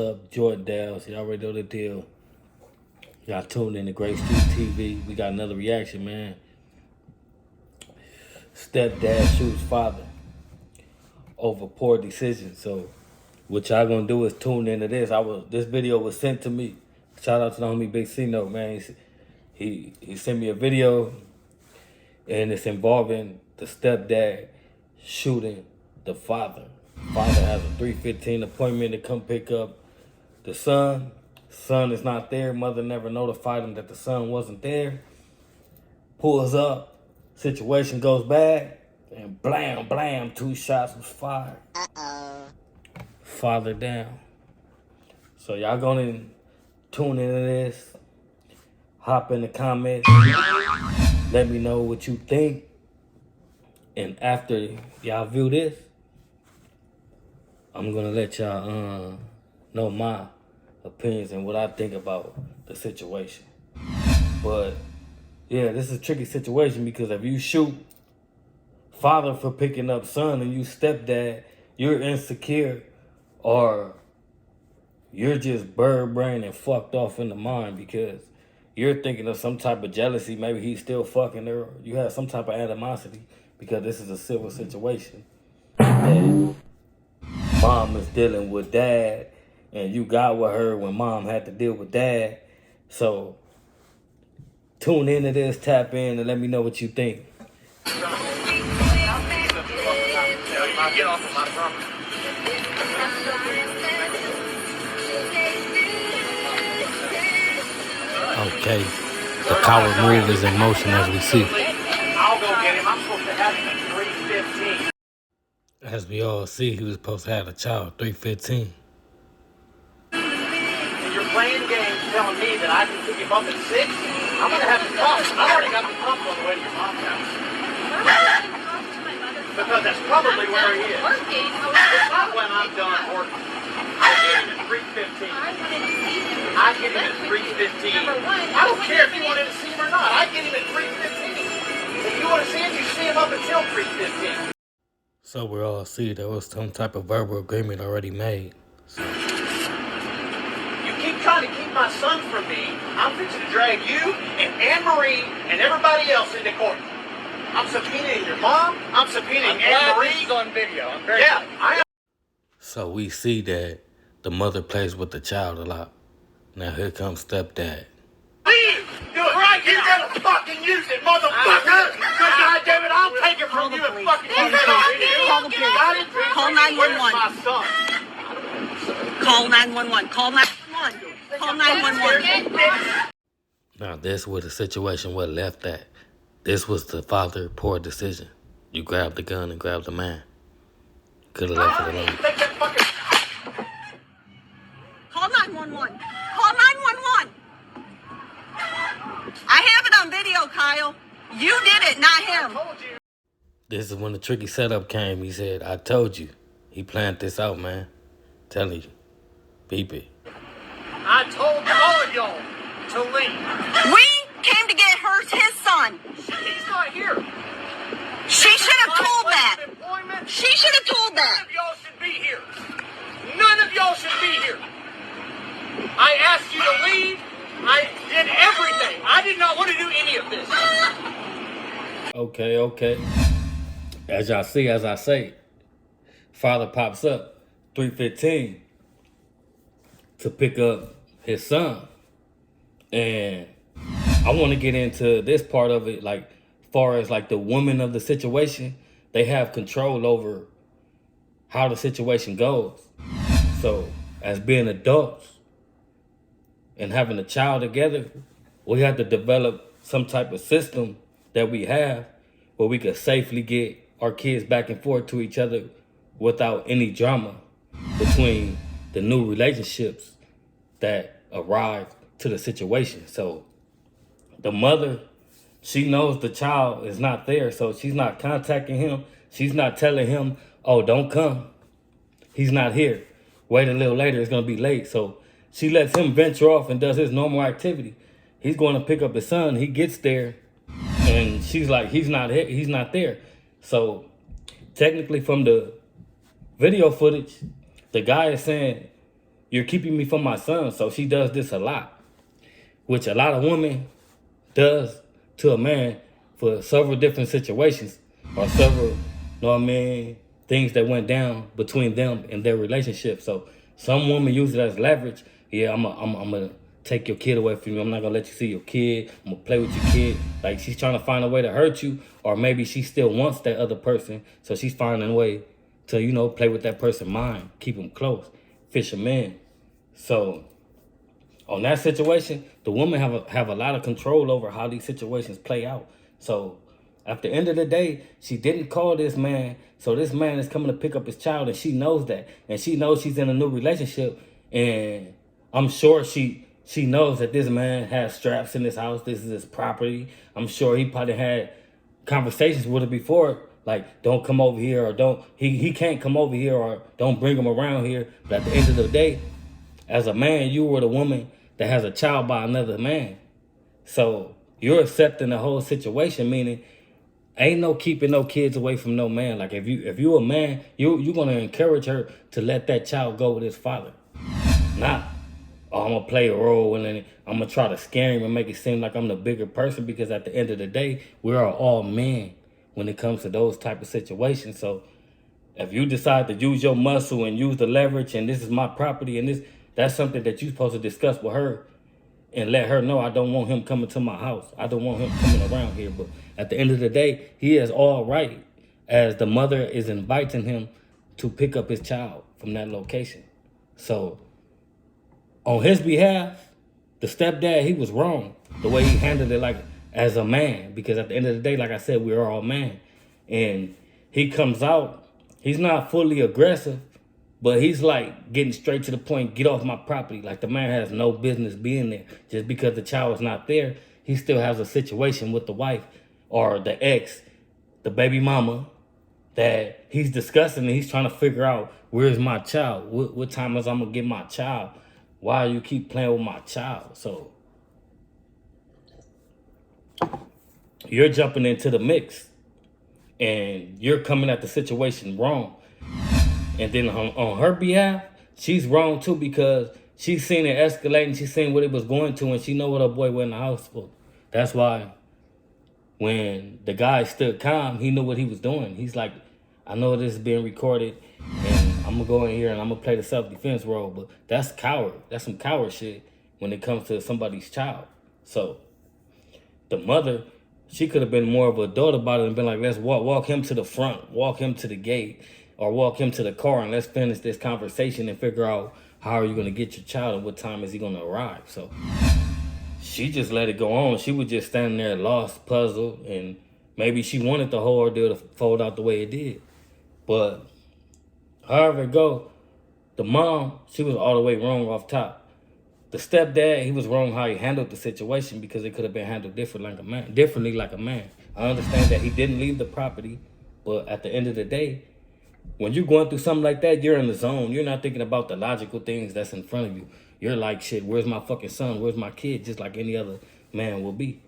up? Jordan Dales. Y'all already know the deal. Y'all tuned in to Great Street TV. We got another reaction, man. Stepdad shoots father over poor decision. So what y'all gonna do is tune into this. This video was sent to me. Shout out to the homie Big C Note, man. He sent me a video, and it's involving the stepdad shooting the father. Father has a 3:15 appointment to come pick up the son. Son is not there. Mother never notified him that the son wasn't there. Pulls up. Situation goes bad. And blam, blam, 2 shots was fired. Father down. So y'all gonna tune into this. Hop in the comments. Let me know what you think. And after y'all view this, I'm gonna let y'all know my opinions and what I think about the situation. But yeah, this is a tricky situation because if you shoot father for picking up son and you stepdad, you're insecure or you're just bird brain and fucked off in the mind because you're thinking of some type of jealousy. Maybe he's still fucking her. You have some type of animosity because this is a civil situation. And mom is dealing with dad and you got with her when mom had to deal with dad. So tune into this, tap in, and let me know what you think. Get off of my property. Okay, the coward move is in motion as we see. I'll go get him. I'm supposed to have him at 3:15. As we all see, he was supposed to have a child, 3:15. And you're playing games telling me that I can pick him up at 6? I'm going to have to talk. I already got the pump on the way to your mom's house. Because that's probably where he is. It's not when I'm done working. I get him at 3:15. I get him at 3:15. I don't care if you wanted to see him or not. I get him at 3:15. If you want to see him, you see him up until 3:15. So we all see there was some type of verbal agreement already made. So. You keep trying to keep my son from me. I'm fixing to drag you and Anne-Marie and everybody else into court. I'm subpoenaing your mom. I'm subpoenaing Anne-Marie. This is on video. I'm very I am. So we see that the mother plays with the child a lot. Now here comes stepdad. Leave! Do it right here. You gotta fucking use it, motherfucker! Good goddamn it, I'll take it from you and fucking use it on you. Call 911. Call 911. Call 911. Call 911. Now this was the situation where left at. This was the father poor decision. You grabbed the gun and grabbed the man. Could have left it alone. Call 911. Call 911. I have it on video, Kyle. You did it, not him. This is when the tricky setup came. He said, I told you. He planned this out, man. Telling you. Beep it. I told all of y'all to leave. We came to get his son. He's not here. She should have told that. She should have told None that. of y'all should be here. None of y'all should be here. I asked you to leave. I did everything. I did not want to do any of this. Okay. As y'all see, as I say, father pops up 3:15 to pick up his son. And I want to get into this part of it, like far as like the woman of the situation, they have control over how the situation goes. So as being adults and having a child together, we have to develop some type of system that we have where we could safely get our kids back and forth to each other without any drama between the new relationships that arrive to the situation. So the mother, she knows the child is not there, so she's not contacting him. She's not telling him, oh, don't come. He's not here. Wait a little later, it's going to be late. So she lets him venture off and does his normal activity. He's going to pick up his son. He gets there, and she's like, he's not there. So technically from the video footage, the guy is saying, you're keeping me from my son. So she does this a lot, which a lot of women does to a man for several different situations or several, you know what I mean, things that went down between them in their relationship. So some women use it as leverage. Yeah, I'm gonna take your kid away from you. I'm not gonna let you see your kid. I'm gonna play with your kid. Like, she's trying to find a way to hurt you, or maybe she still wants that other person, so she's finding a way to, you know, play with that person's mind, keep them close, fish them in. So on that situation, the woman have a lot of control over how these situations play out. So at the end of the day, she didn't call this man. So this man is coming to pick up his child, and she knows that. And she knows she's in a new relationship. And I'm sure she knows that this man has straps in his house. This is his property. I'm sure he probably had conversations with her before, like, don't come over here, or don't, he can't come over here, or don't bring him around here. But at the end of the day, as a man, you were the woman that has a child by another man. So you're accepting the whole situation, meaning ain't no keeping no kids away from no man. Like, if you a man, you're gonna encourage her to let that child go with his father. Not, oh, I'm gonna play a role and then I'm gonna try to scare him and make it seem like I'm the bigger person, because at the end of the day, we are all men when it comes to those type of situations. So if you decide to use your muscle and use the leverage, and this is my property, and that's something that you're supposed to discuss with her and let her know, I don't want him coming to my house. I don't want him coming around here. But at the end of the day, he is all right, as the mother is inviting him to pick up his child from that location. So on his behalf, the stepdad, he was wrong the way he handled it, like, as a man, because at the end of the day, like I said, we're all man. And he comes out, he's not fully aggressive, but he's like getting straight to the point, get off my property. Like, the man has no business being there. Just because the child is not there, he still has a situation with the wife or the ex, the baby mama, that he's discussing, and he's trying to figure out, where's my child? What time is I'm gonna get my child? Why you keep playing with my child? So you're jumping into the mix, and you're coming at the situation wrong. And then on her behalf, she's wrong too, because she's seen it escalating. She's seen what it was going to, and she know what her boy went in the house for. That's why when the guy stood calm, he knew what he was doing. He's like, I know this is being recorded, and I'm gonna go in here and I'm gonna play the self-defense role. But that's coward. That's some coward shit when it comes to somebody's child. So the mother, she could have been more of an adult about it and been like, let's walk him to the front, walk him to the gate, or walk him to the car, and let's finish this conversation and figure out, how are you going to get your child and what time is he going to arrive? So she just let it go on. She was just standing there lost, puzzled, and maybe she wanted the whole ordeal to fold out the way it did. But however it go, the mom, she was all the way wrong off top. The stepdad, he was wrong how he handled the situation, because it could have been handled differently like a man. I understand that he didn't leave the property, but at the end of the day, when you're going through something like that, you're in the zone. You're not thinking about the logical things that's in front of you. You're like, shit, where's my fucking son? Where's my kid? Just like any other man will be.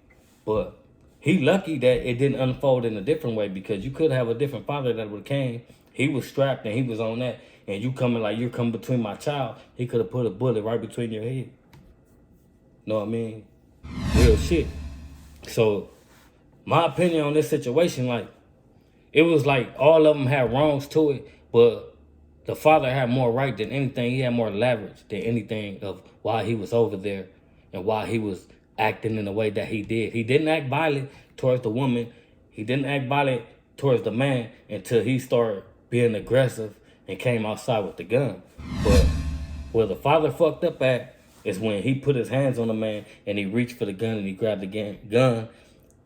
But he lucky that it didn't unfold in a different way, because you could have a different father that would have came. He was strapped and he was on that. And you coming like, you're coming between my child. He could have put a bullet right between your head. Know what I mean? Real shit. So my opinion on this situation, like, it was like all of them had wrongs to it, but the father had more right than anything. He had more leverage than anything of why he was over there and why he was acting in the way that he did. He didn't act violent towards the woman. He didn't act violent towards the man until he started being aggressive and came outside with the gun. But where the father fucked up at is when he put his hands on the man and he reached for the gun and he grabbed the gun,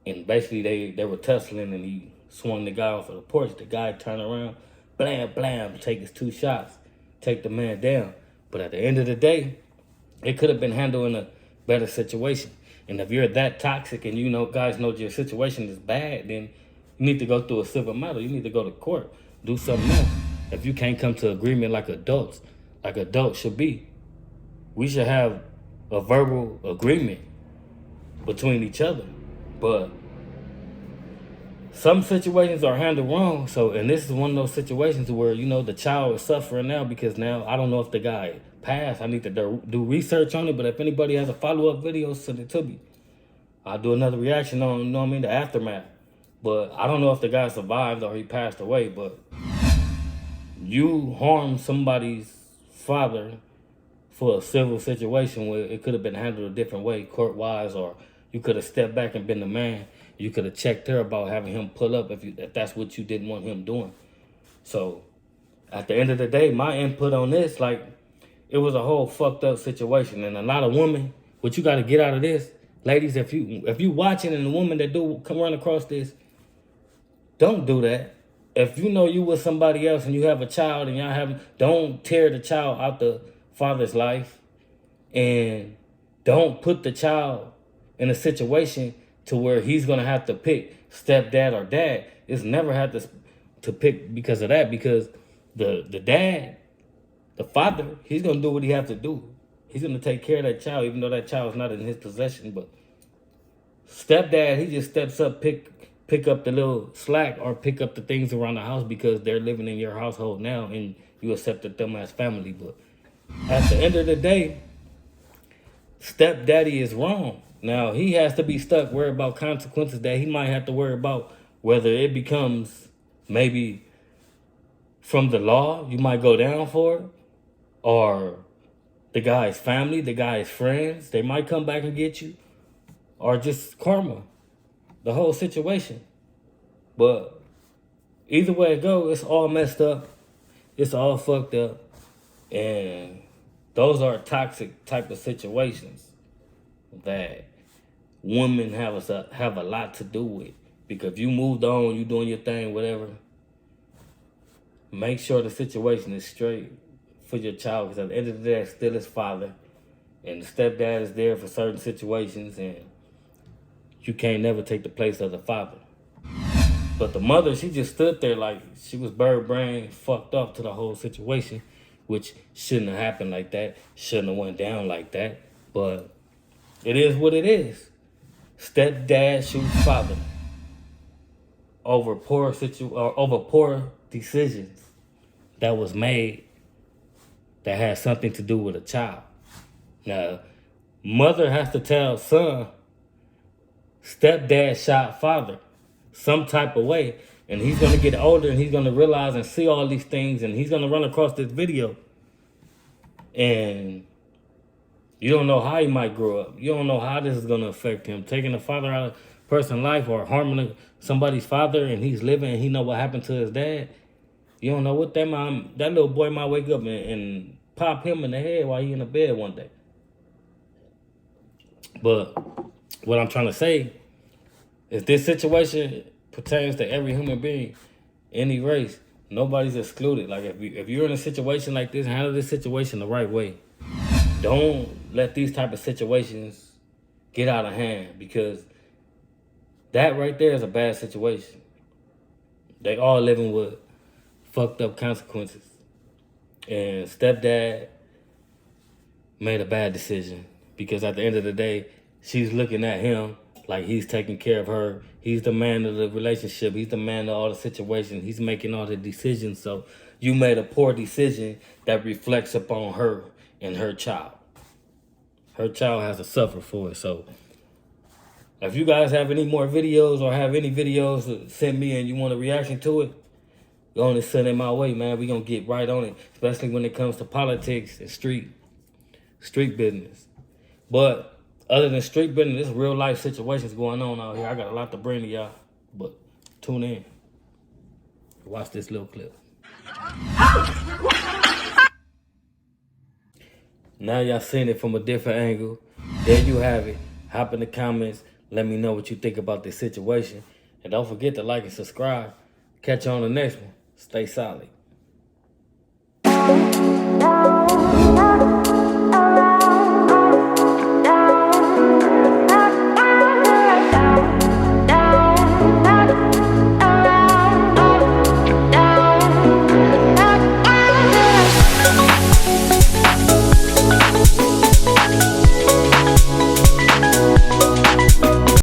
and basically they were tussling, and he swung the guy off of the porch. The guy turned around, blam, blam, take his 2 shots, take the man down. But at the end of the day, it could have been handled in a better situation. And if you're that toxic and you know, guys know your situation is bad, then you need to go through a civil matter. You need to go to court, do something else. If you can't come to agreement like adults should be, we should have a verbal agreement between each other. But some situations are handled wrong. So, and this is one of those situations where, you know, the child is suffering now because now I don't know if the guy passed. I need to do research on it. But if anybody has a follow-up video, send it to me. I'll do another reaction on, you know what I mean, the aftermath. But I don't know if the guy survived or he passed away. But you harmed somebody's father for a civil situation where it could have been handled a different way, court-wise, or you could have stepped back and been the man. You could have checked her about having him pull up if that's what you didn't want him doing. So at the end of the day, my input on this, like, it was a whole fucked up situation. And a lot of women, what you got to get out of this, ladies, if you watching and a woman that do come run across this, don't do that. If you know you with somebody else and you have a child and y'all don't tear the child out the father's life, and don't put the child in a situation to where he's gonna have to pick stepdad or dad. It's never had to pick because of that, because the dad, the father, he's gonna do what he has to do. He's gonna take care of that child, even though that child's not in his possession. But stepdad, he just steps up, pick up the little slack or pick up the things around the house because they're living in your household now and you accepted them as family. But at the end of the day, stepdaddy is wrong. Now, he has to be stuck worried about consequences that he might have to worry about, whether it becomes maybe from the law, you might go down for it, or the guy's family, the guy's friends, they might come back and get you, or just karma, the whole situation. But either way it goes, it's all messed up. It's all fucked up. And those are toxic type of situations that women have a lot to do with. Because if you moved on, you doing your thing, whatever, make sure the situation is straight for your child. Because at the end of the day, it's still his father. And the stepdad is there for certain situations. And you can't never take the place of the father. But the mother, she just stood there like she was bird brain, fucked up to the whole situation, which shouldn't have happened like that, shouldn't have went down like that. But it is what it is. Stepdad shoots father over poor decisions that was made that had something to do with a child. Now, mother has to tell son, stepdad shot father some type of way, and he's going to get older and he's going to realize and see all these things, and he's going to run across this video, and you don't know how he might grow up. You don't know how this is going to affect him. Taking a father out of a person's life or harming somebody's father, and he's living and he know what happened to his dad. You don't know what that little boy might wake up and pop him in the head while he in the bed one day. But what I'm trying to say is this situation pertains to every human being, any race. Nobody's excluded. Like if you're in a situation like this, handle this situation the right way. Don't let these type of situations get out of hand, because that right there is a bad situation. They all living with fucked up consequences. And stepdad made a bad decision, because at the end of the day, she's looking at him like he's taking care of her. He's the man of the relationship. He's the man of all the situations. He's making all the decisions. So you made a poor decision that reflects upon her and her child. Her child has to suffer for it. So if you guys have any more videos or have any videos to send me and you want a reaction to it, go on and send it my way, man. We're going to get right on it, especially when it comes to politics and street business. But other than street business, there's real life situations going on out here. I got a lot to bring to y'all, but tune in. Watch this little clip. Now y'all seen it from a different angle. There you have it. Hop in the comments. Let me know what you think about this situation. And don't forget to like and subscribe. Catch you on the next one. Stay solid.